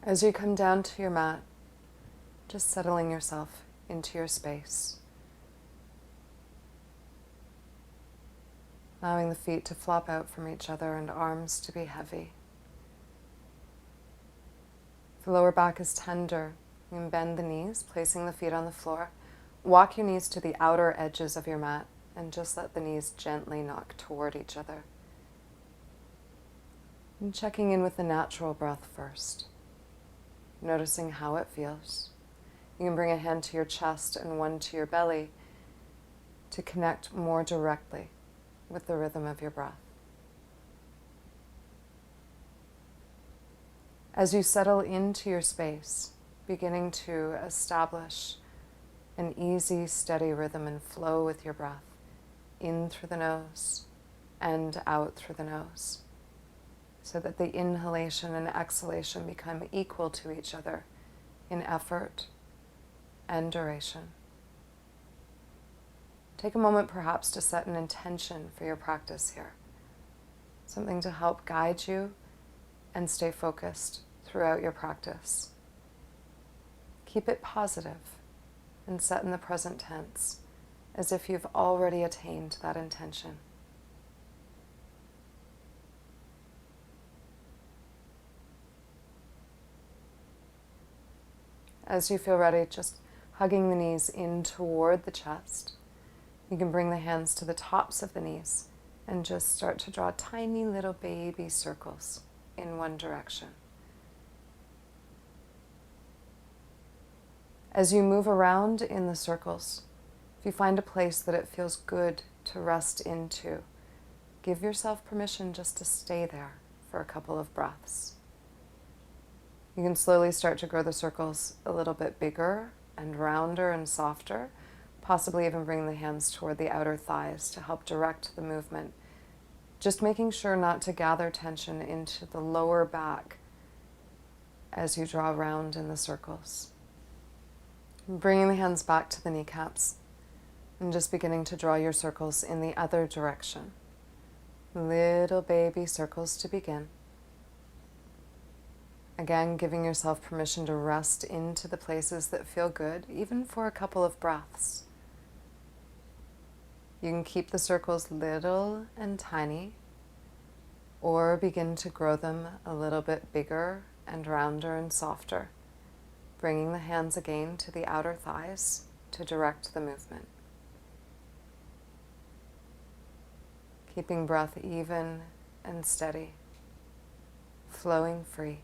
As you come down to your mat, just settling yourself into your space. Allowing the feet to flop out from each other and arms to be heavy. If the lower back is tender, you can bend the knees, placing the feet on the floor. Walk your knees to the outer edges of your mat and just let the knees gently knock toward each other. And checking in with the natural breath first, noticing how it feels. You can bring a hand to your chest and one to your belly to connect more directly with the rhythm of your breath. As you settle into your space, beginning to establish an easy, steady rhythm and flow with your breath, in through the nose and out through the nose, so that the inhalation and exhalation become equal to each other in effort and duration. Take a moment perhaps to set an intention for your practice here, something to help guide you and stay focused throughout your practice. Keep it positive and set in the present tense as if you've already attained that intention. As you feel ready, just hugging the knees in toward the chest. You can bring the hands to the tops of the knees and just start to draw tiny little baby circles in one direction. As you move around in the circles, if you find a place that it feels good to rest into, give yourself permission just to stay there for a couple of breaths. You can slowly start to grow the circles a little bit bigger and rounder and softer, possibly even bring the hands toward the outer thighs to help direct the movement. Just making sure not to gather tension into the lower back as you draw round in the circles. Bringing the hands back to the kneecaps and just beginning to draw your circles in the other direction. Little baby circles to begin. Again, giving yourself permission to rest into the places that feel good, even for a couple of breaths. You can keep the circles little and tiny, or begin to grow them a little bit bigger and rounder and softer, bringing the hands again to the outer thighs to direct the movement. Keeping breath even and steady, flowing free.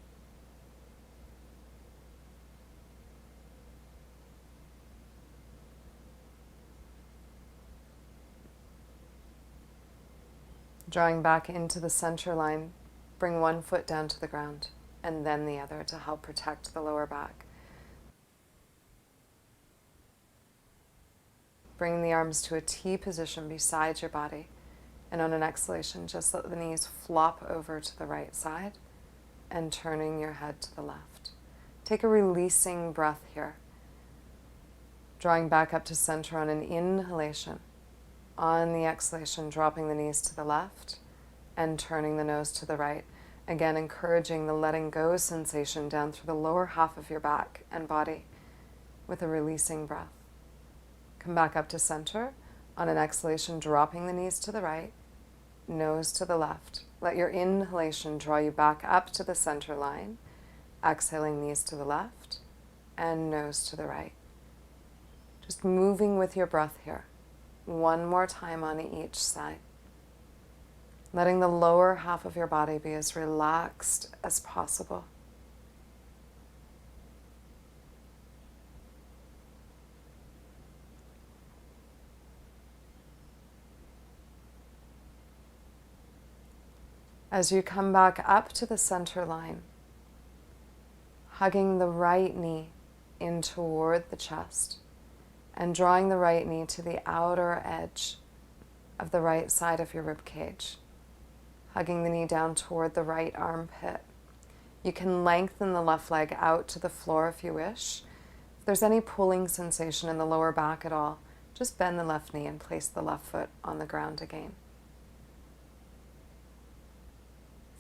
Drawing back into the center line, bring one foot down to the ground and then the other to help protect the lower back. Bring the arms to a T position beside your body, and on an exhalation, just let the knees flop over to the right side and turning your head to the left. Take a releasing breath here, drawing back up to center on an inhalation. On the exhalation, dropping the knees to the left and turning the nose to the right. Again, encouraging the letting go sensation down through the lower half of your back and body with a releasing breath. Come back up to center. On an exhalation, dropping the knees to the right, nose to the left. Let your inhalation draw you back up to the center line. Exhaling, knees to the left and nose to the right. Just moving with your breath here. One more time on each side. Letting the lower half of your body be as relaxed as possible. As you come back up to the center line, hugging the right knee in toward the chest and drawing the right knee to the outer edge of the right side of your rib cage, hugging the knee down toward the right armpit. You can lengthen the left leg out to the floor if you wish. If there's any pulling sensation in the lower back at all, just bend the left knee and place the left foot on the ground again.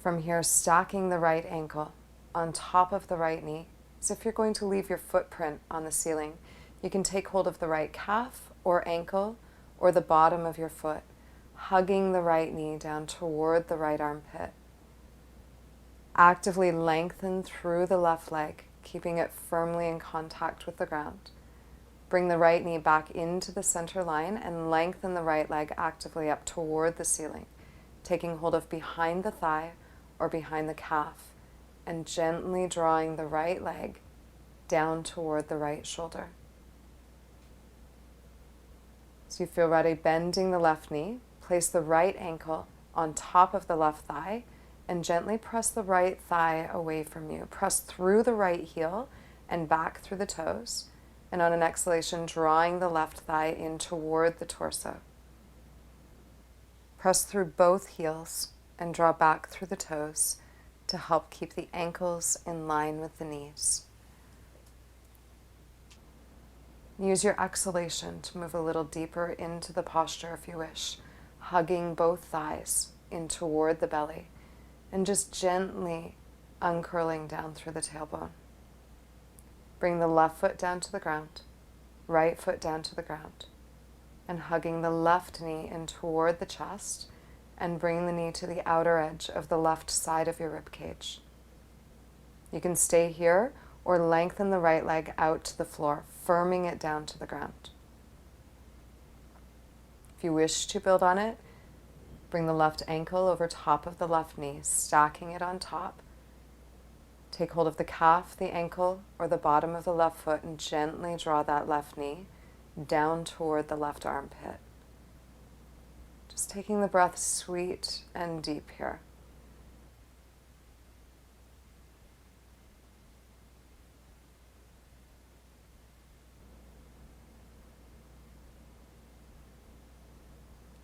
From here, stacking the right ankle on top of the right knee, as if you're going to leave your footprint on the ceiling. You can take hold of the right calf or ankle or the bottom of your foot, hugging the right knee down toward the right armpit. Actively lengthen through the left leg, keeping it firmly in contact with the ground. Bring the right knee back into the center line and lengthen the right leg actively up toward the ceiling, taking hold of behind the thigh or behind the calf, and gently drawing the right leg down toward the right shoulder. So you feel ready, bending the left knee, place the right ankle on top of the left thigh, and gently press the right thigh away from you. Press through the right heel and back through the toes. And on an exhalation, drawing the left thigh in toward the torso. Press through both heels and draw back through the toes to help keep the ankles in line with the knees. Use your exhalation to move a little deeper into the posture if you wish, hugging both thighs in toward the belly and just gently uncurling down through the tailbone. Bring the left foot down to the ground, right foot down to the ground, and hugging the left knee in toward the chest and bring the knee to the outer edge of the left side of your rib cage. You can stay here or lengthen the right leg out to the floor, firming it down to the ground. If you wish to build on it, bring the left ankle over top of the left knee, stacking it on top. Take hold of the calf, the ankle, or the bottom of the left foot and gently draw that left knee down toward the left armpit. Just taking the breath sweet and deep here.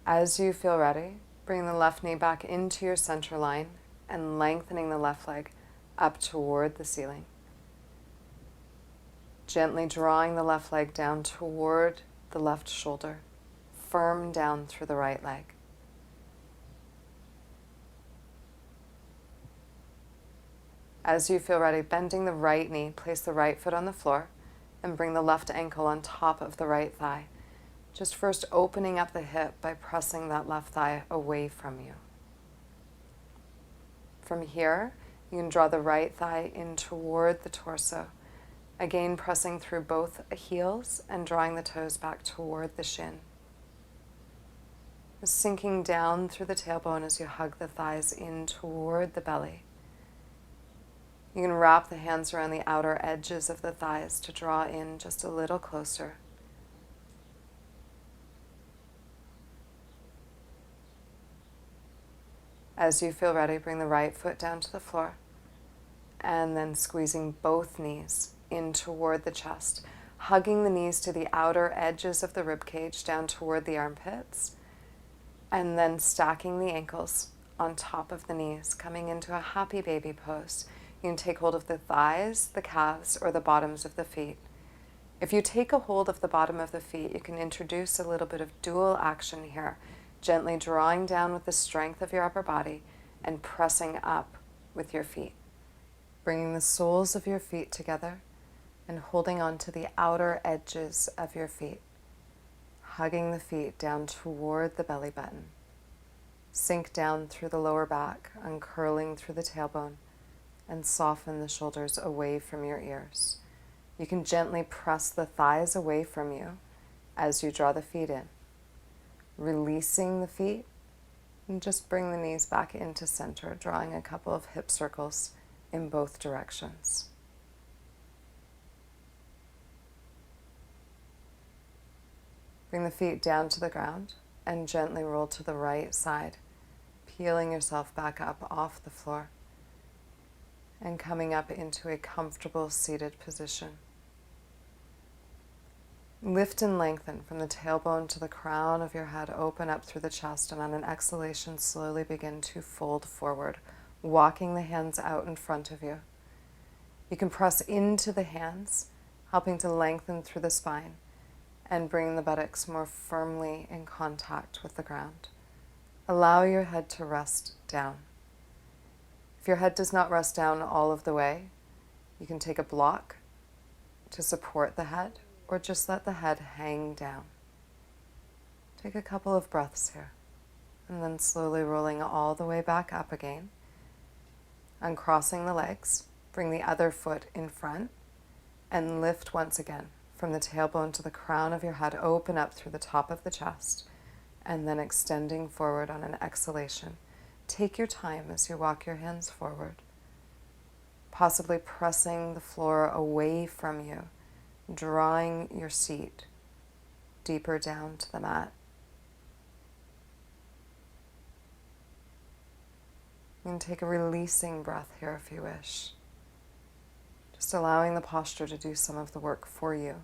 As you feel ready, bring the left knee back into your center line and lengthening the left leg up toward the ceiling. Gently drawing the left leg down toward the left shoulder, firm down through the right leg. As you feel ready, bending the right knee, place the right foot on the floor and bring the left ankle on top of the right thigh. Just first opening up the hip by pressing that left thigh away from you. From here, you can draw the right thigh in toward the torso. Again, pressing through both heels and drawing the toes back toward the shin. Sinking down through the tailbone as you hug the thighs in toward the belly. You can wrap the hands around the outer edges of the thighs to draw in just a little closer. As you feel ready, bring the right foot down to the floor and then squeezing both knees in toward the chest, hugging the knees to the outer edges of the rib cage down toward the armpits, and then stacking the ankles on top of the knees, coming into a happy baby pose. You can take hold of the thighs, the calves, or the bottoms of the feet. If you take a hold of the bottom of the feet, you can introduce a little bit of dual action here, gently drawing down with the strength of your upper body and pressing up with your feet. Bringing the soles of your feet together and holding on to the outer edges of your feet. Hugging the feet down toward the belly button. Sink down through the lower back, uncurling through the tailbone, and soften the shoulders away from your ears. You can gently press the thighs away from you as you draw the feet in. Releasing the feet, and just bring the knees back into center, drawing a couple of hip circles in both directions. Bring the feet down to the ground and gently roll to the right side, peeling yourself back up off the floor and coming up into a comfortable seated position. Lift and lengthen from the tailbone to the crown of your head, open up through the chest, and on an exhalation, slowly begin to fold forward, walking the hands out in front of you. You can press into the hands, helping to lengthen through the spine and bring the buttocks more firmly in contact with the ground. Allow your head to rest down. If your head does not rest down all of the way, you can take a block to support the head, or just let the head hang down. Take a couple of breaths here, and then slowly rolling all the way back up again. Uncrossing the legs, bring the other foot in front, and lift once again from the tailbone to the crown of your head. Open up through the top of the chest, and then extending forward on an exhalation. Take your time as you walk your hands forward, possibly pressing the floor away from you, drawing your seat deeper down to the mat. You can take a releasing breath here if you wish, just allowing the posture to do some of the work for you.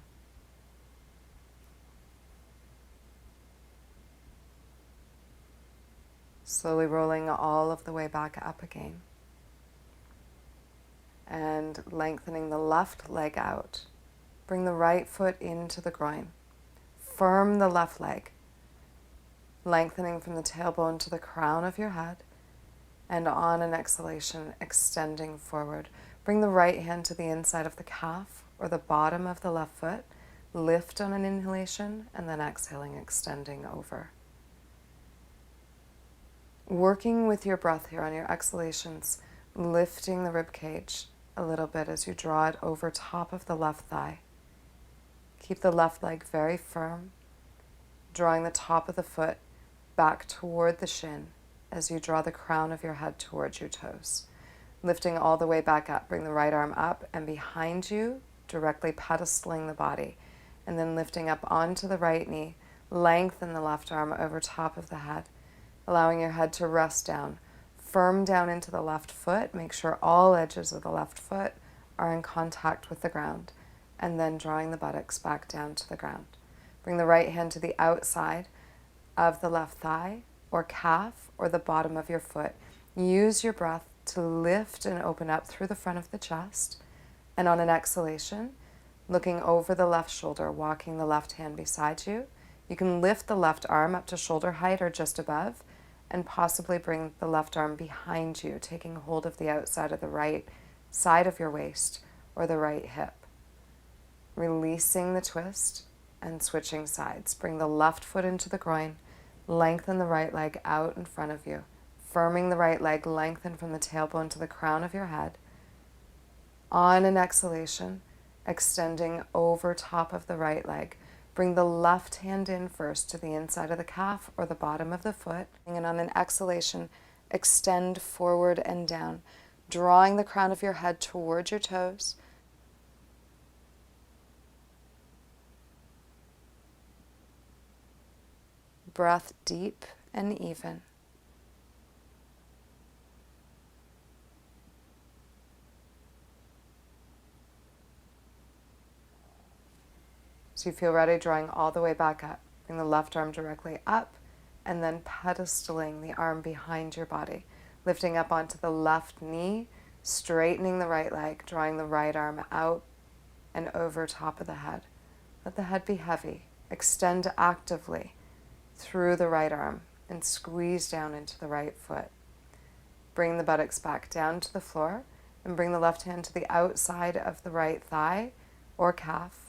Slowly rolling all of the way back up again. And lengthening the left leg out. Bring the right foot into the groin. Firm the left leg. Lengthening from the tailbone to the crown of your head. And on an exhalation, extending forward. Bring the right hand to the inside of the calf or the bottom of the left foot. Lift on an inhalation, and then exhaling, extending over. Working with your breath here on your exhalations, lifting the rib cage a little bit as you draw it over top of the left thigh. Keep the left leg very firm, drawing the top of the foot back toward the shin as you draw the crown of your head towards your toes. Lifting all the way back up, bring the right arm up and behind you, directly pedestaling the body, and then lifting up onto the right knee, lengthen the left arm over top of the head, allowing your head to rest down, firm down into the left foot. Make sure all edges of the left foot are in contact with the ground, and then drawing the buttocks back down to the ground. Bring the right hand to the outside of the left thigh or calf or the bottom of your foot. Use your breath to lift and open up through the front of the chest, and on an exhalation, looking over the left shoulder, walking the left hand beside you. You can lift the left arm up to shoulder height or just above, and possibly bring the left arm behind you, taking hold of the outside of the right side of your waist or the right hip. Releasing the twist and switching sides. Bring the left foot into the groin, lengthen the right leg out in front of you. Firming the right leg, lengthen from the tailbone to the crown of your head. On an exhalation, extending over top of the right leg. Bring the left hand in first to the inside of the calf or the bottom of the foot. And on an exhalation, extend forward and down, drawing the crown of your head towards your toes. Breath deep and even. So you feel ready, drawing all the way back up. Bring the left arm directly up and then pedestaling the arm behind your body. Lifting up onto the left knee, straightening the right leg, drawing the right arm out and over top of the head. Let the head be heavy. Extend actively through the right arm and squeeze down into the right foot. Bring the buttocks back down to the floor and bring the left hand to the outside of the right thigh or calf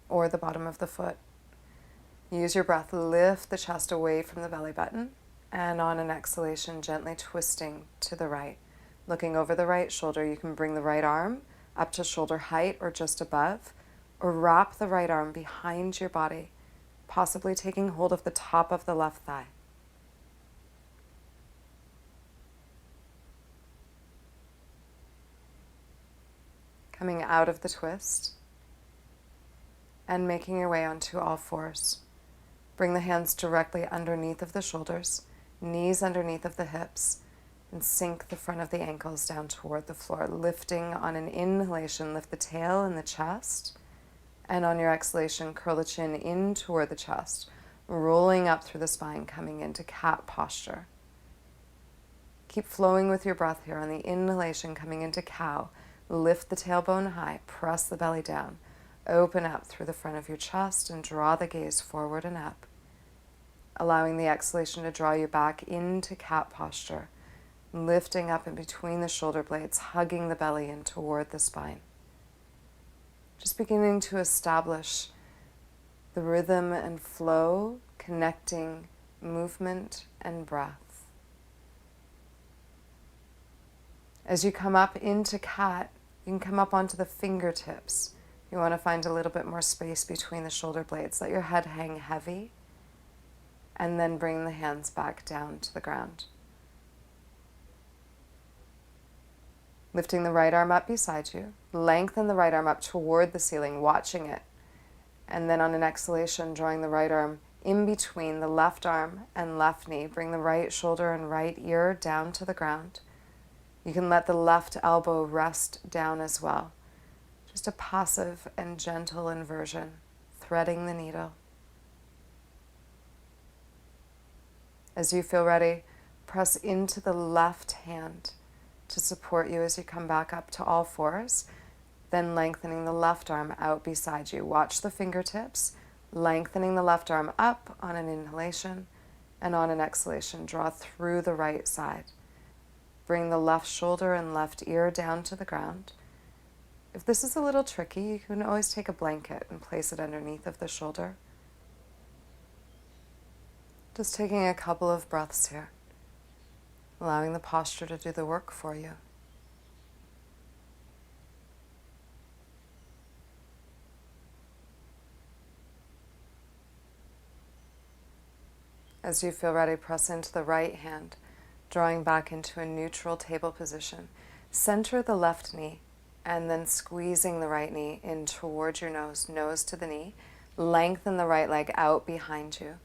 or the bottom of the foot. Use your breath, lift the chest away from the belly button, and on an exhalation, gently twisting to the right. Looking over the right shoulder, you can bring the right arm up to shoulder height or just above, or wrap the right arm behind your body, possibly taking hold of the top of the left thigh. Coming out of the twist and making your way onto all fours. Bring the hands directly underneath of the shoulders, knees underneath of the hips, and sink the front of the ankles down toward the floor. Lifting on an inhalation, lift the tail and the chest, and on your exhalation, curl the chin in toward the chest, rolling up through the spine, coming into cat posture. Keep flowing with your breath here. On the inhalation, coming into cow, lift the tailbone high, press the belly down. Open up through the front of your chest and draw the gaze forward and up, allowing the exhalation to draw you back into cat posture. lifting up in between the shoulder blades, hugging the belly in toward the spine. Just beginning to establish the rhythm and flow, connecting movement and breath. As you come up into cat, you can come up onto the fingertips. You want to find a little bit more space between the shoulder blades. Let your head hang heavy, and then bring the hands back down to the ground. Lifting the right arm up beside you, lengthen the right arm up toward the ceiling, watching it. And then on an exhalation, drawing the right arm in between the left arm and left knee. Bring the right shoulder and right ear down to the ground. You can let the left elbow rest down as well. Just a passive and gentle inversion, threading the needle. As you feel ready, press into the left hand to support you as you come back up to all fours, then lengthening the left arm out beside you. Watch the fingertips, lengthening the left arm up on an inhalation, and on an exhalation, draw through the right side. Bring the left shoulder and left ear down to the ground. If this is a little tricky, you can always take a blanket and place it underneath of the shoulder. Just taking a couple of breaths here, allowing the posture to do the work for you. As you feel ready, press into the right hand, drawing back into a neutral table position. Center the left knee, and then squeezing the right knee in towards your nose, nose to the knee. Lengthen the right leg out behind you,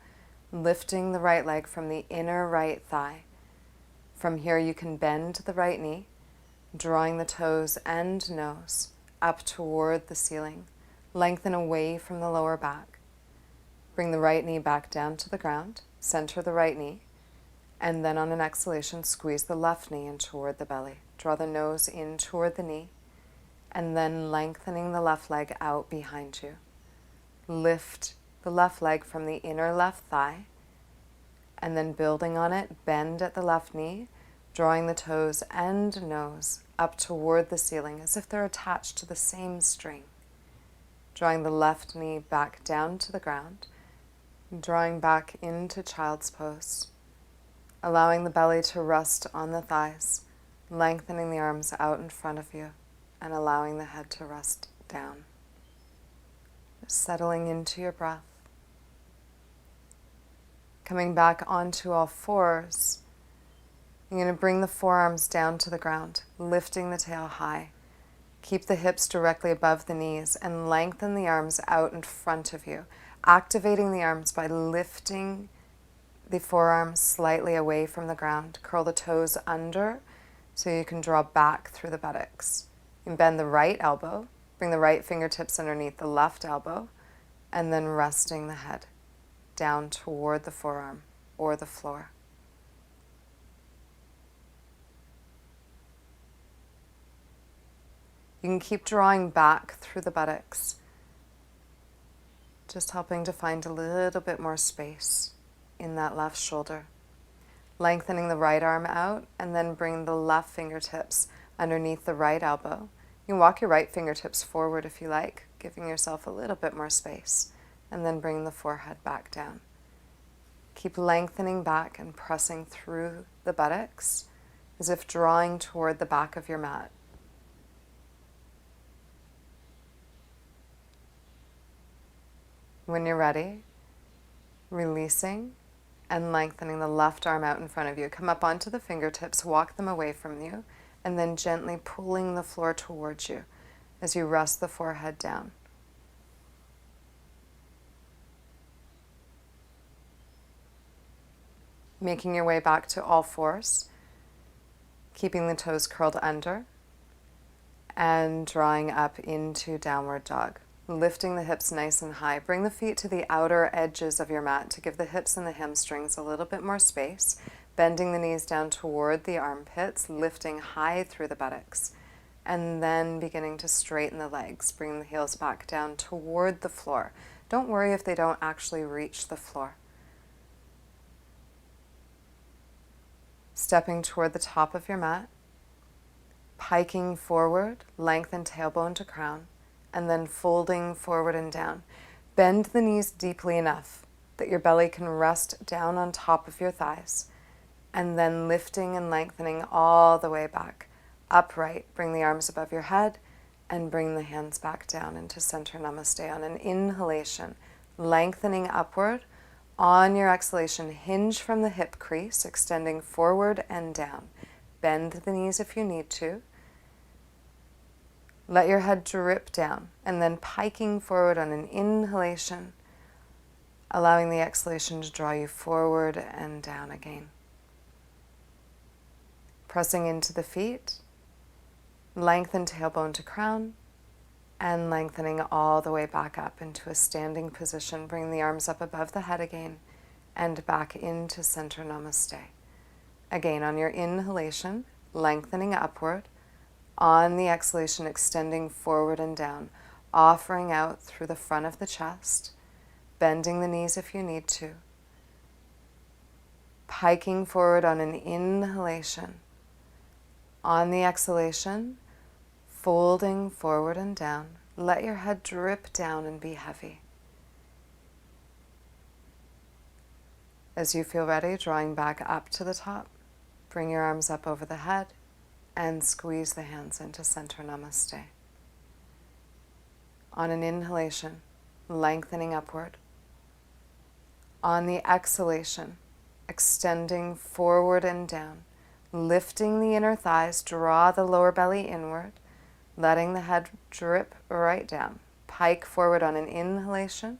lifting the right leg from the inner right thigh. From here, you can bend the right knee, drawing the toes and nose up toward the ceiling. Lengthen away from the lower back. Bring the right knee back down to the ground. Center the right knee, and then on an exhalation, squeeze the left knee in toward the belly. Draw the nose in toward the knee, and then lengthening the left leg out behind you. Lift the left leg from the inner left thigh, and then building on it, bend at the left knee, drawing the toes and nose up toward the ceiling as if they're attached to the same string. Drawing the left knee back down to the ground, drawing back into child's pose, allowing the belly to rest on the thighs, lengthening the arms out in front of you, and allowing the head to rest down. Just settling into your breath. Coming back onto all fours, you're going to bring the forearms down to the ground, lifting the tail high. Keep the hips directly above the knees and lengthen the arms out in front of you. Activating the arms by lifting the forearms slightly away from the ground. Curl the toes under so you can draw back through the buttocks. You can bend the right elbow, bring the right fingertips underneath the left elbow, and then resting the head down toward the forearm or the floor. You can keep drawing back through the buttocks, just helping to find a little bit more space in that left shoulder. Lengthening the right arm out, and then bring the left fingertips underneath the right elbow. You can walk your right fingertips forward if you like, giving yourself a little bit more space, and then bring the forehead back down. Keep lengthening back and pressing through the buttocks as if drawing toward the back of your mat. When you're ready, releasing and lengthening the left arm out in front of you. Come up onto the fingertips, walk them away from you, and then gently pulling the floor towards you as you rest the forehead down. Making your way back to all fours, keeping the toes curled under, and drawing up into downward dog. Lifting the hips nice and high. Bring the feet to the outer edges of your mat to give the hips and the hamstrings a little bit more space. Bending the knees down toward the armpits, lifting high through the buttocks. And then beginning to straighten the legs. Bring the heels back down toward the floor. Don't worry if they don't actually reach the floor. stepping toward the top of your mat, piking forward, lengthen tailbone to crown, and then folding forward and down. Bend the knees deeply enough that your belly can rest down on top of your thighs, and then lifting and lengthening all the way back. Upright, bring the arms above your head, and bring the hands back down into center namaste. On an inhalation, lengthening upward. On your exhalation, hinge from the hip crease, extending forward and down. Bend the knees if you need to. Let your head drip down, and then piking forward on an inhalation, allowing the exhalation to draw you forward and down again. Pressing into the feet, lengthen tailbone to crown, and lengthening all the way back up into a standing position. Bring the arms up above the head again, and back into center namaste. Again, on your inhalation, lengthening upward. On the exhalation, extending forward and down, offering out through the front of the chest, bending the knees if you need to. Piking forward on an inhalation. On the exhalation, folding forward and down. Let your head drip down and be heavy. As you feel ready, drawing back up to the top, bring your arms up over the head, and squeeze the hands into center namaste. On an inhalation, lengthening upward. On the exhalation, extending forward and down, lifting the inner thighs, draw the lower belly inward, letting the head drip right down. Pike forward on an inhalation,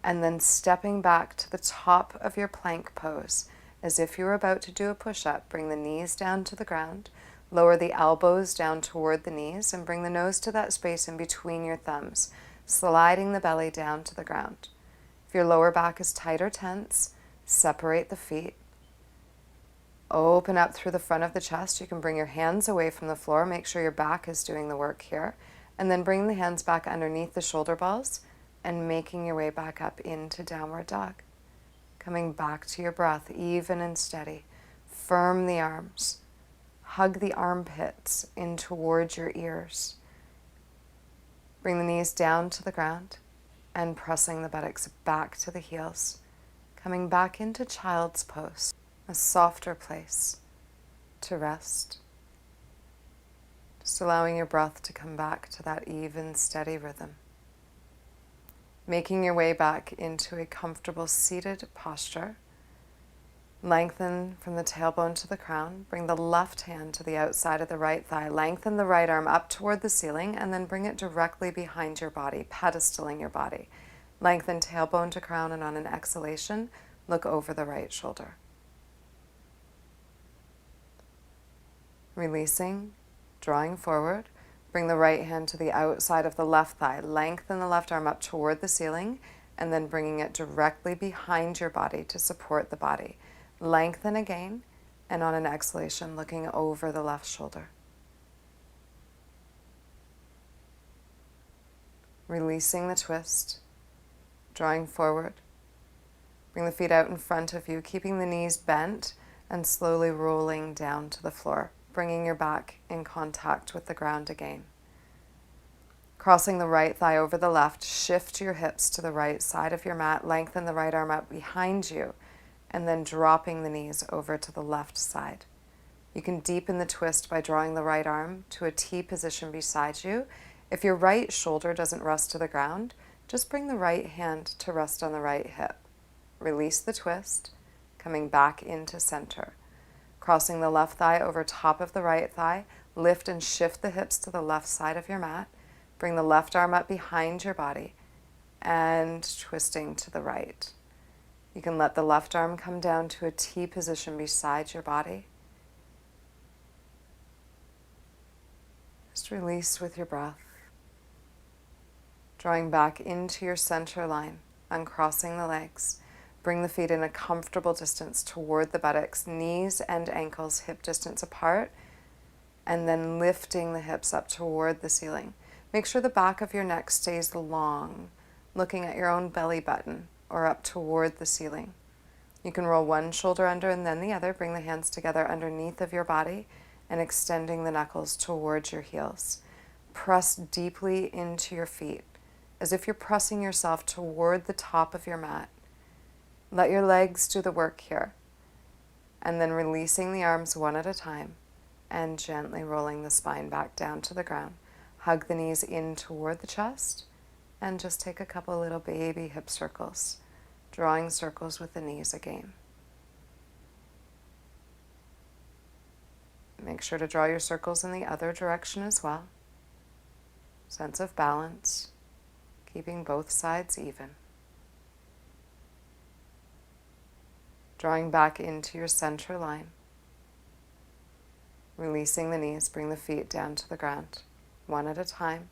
and then stepping back to the top of your plank pose as if you were about to do a push-up. Bring the knees down to the ground. Lower the elbows down toward the knees and bring the nose to that space in between your thumbs, sliding the belly down to the ground. If your lower back is tight or tense, separate the feet. Open up through the front of the chest. You can bring your hands away from the floor. Make sure your back is doing the work here. And then bring the hands back underneath the shoulder balls and making your way back up into downward dog. Coming back to your breath, even and steady. Firm the arms. Hug the armpits in towards your ears. Bring the knees down to the ground and pressing the buttocks back to the heels. Coming back into child's pose, a softer place to rest. Just allowing your breath to come back to that even, steady rhythm. Making your way back into a comfortable seated posture. Lengthen from the tailbone to the crown. Bring the left hand to the outside of the right thigh. Lengthen the right arm up toward the ceiling and then bring it directly behind your body, pedestaling your body. Lengthen tailbone to crown, and on an exhalation, look over the right shoulder. Releasing, drawing forward. Bring the right hand to the outside of the left thigh. Lengthen the left arm up toward the ceiling and then bringing it directly behind your body to support the body. Lengthen again, and on an exhalation, looking over the left shoulder. Releasing the twist, drawing forward. Bring the feet out in front of you, keeping the knees bent and slowly rolling down to the floor, bringing your back in contact with the ground again. Crossing the right thigh over the left, shift your hips to the right side of your mat, lengthen the right arm up behind you, and then dropping the knees over to the left side. You can deepen the twist by drawing the right arm to a T position beside you. If your right shoulder doesn't rest to the ground, just bring the right hand to rest on the right hip. Release the twist, coming back into center. Crossing the left thigh over top of the right thigh, lift and shift the hips to the left side of your mat. Bring the left arm up behind your body and twisting to the right. You can let the left arm come down to a T position beside your body. Just release with your breath. Drawing back into your center line, uncrossing the legs. Bring the feet in a comfortable distance toward the buttocks, knees and ankles hip distance apart, and then lifting the hips up toward the ceiling. Make sure the back of your neck stays long, looking at your own belly button or up toward the ceiling. You can roll one shoulder under and then the other. Bring the hands together underneath of your body and extending the knuckles towards your heels. Press deeply into your feet as if you're pressing yourself toward the top of your mat. Let your legs do the work here. And then releasing the arms one at a time and gently rolling the spine back down to the ground. Hug the knees in toward the chest and just take a couple little baby hip circles, drawing circles with the knees again. Make sure to draw your circles in the other direction as well. Sense of balance, keeping both sides even. Drawing back into your center line. Releasing the knees, bring the feet down to the ground, one at a time,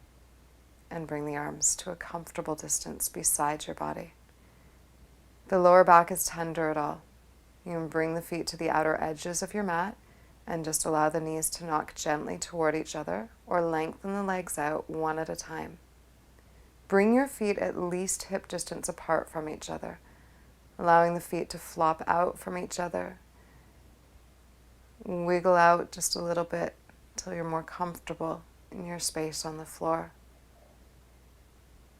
and bring the arms to a comfortable distance beside your body. The lower back is tender at all. You can bring the feet to the outer edges of your mat and just allow the knees to knock gently toward each other or lengthen the legs out one at a time. Bring your feet at least hip distance apart from each other, allowing the feet to flop out from each other. Wiggle out just a little bit until you're more comfortable in your space on the floor.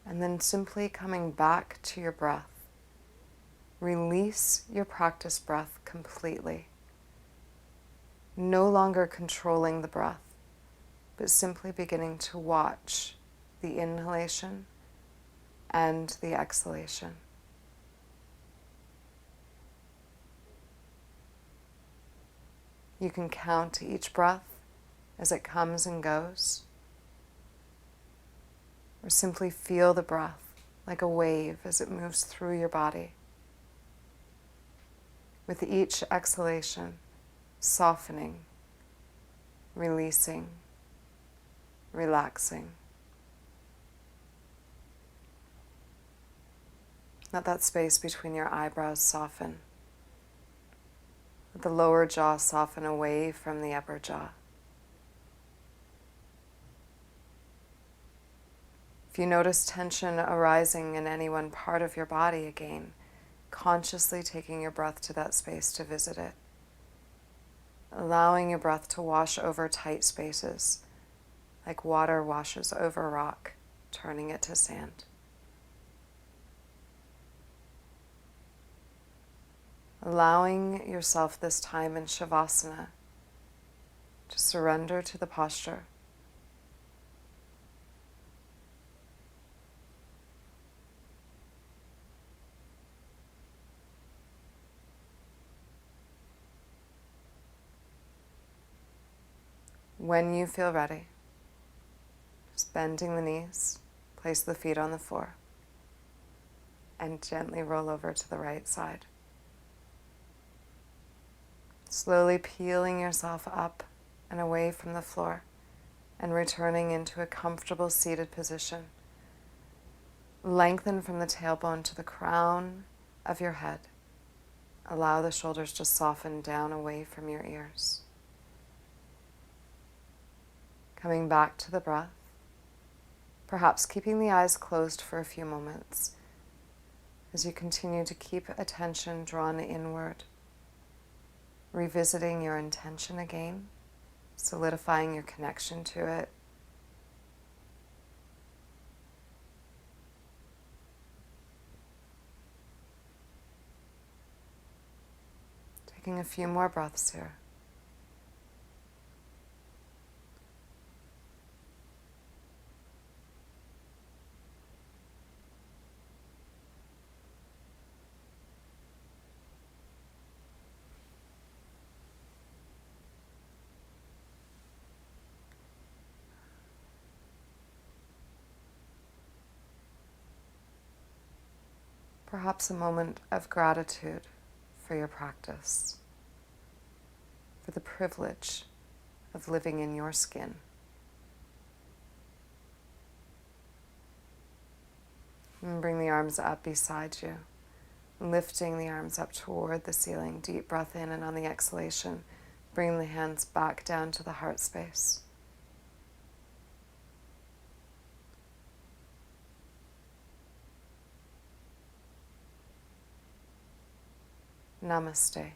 And then simply coming back to your breath. Release your practice breath completely. No longer controlling the breath, but simply beginning to watch the inhalation and the exhalation. You can count each breath as it comes and goes, or simply feel the breath like a wave as it moves through your body. With each exhalation, softening, releasing, relaxing. Let that space between your eyebrows soften. Let the lower jaw soften away from the upper jaw. If you notice tension arising in any one part of your body again, consciously taking your breath to that space to visit it. Allowing your breath to wash over tight spaces, like water washes over rock, turning it to sand. Allowing yourself this time in shavasana to surrender to the posture. When you feel ready, just bending the knees, place the feet on the floor, and gently roll over to the right side. Slowly peeling yourself up and away from the floor and returning into a comfortable seated position. Lengthen from the tailbone to the crown of your head. Allow the shoulders to soften down away from your ears. Coming back to the breath, perhaps keeping the eyes closed for a few moments as you continue to keep attention drawn inward. Revisiting your intention again, solidifying your connection to it. Taking a few more breaths here. Perhaps a moment of gratitude for your practice, for the privilege of living in your skin. And bring the arms up beside you, lifting the arms up toward the ceiling. Deep breath in, and on the exhalation, bring the hands back down to the heart space. Namaste.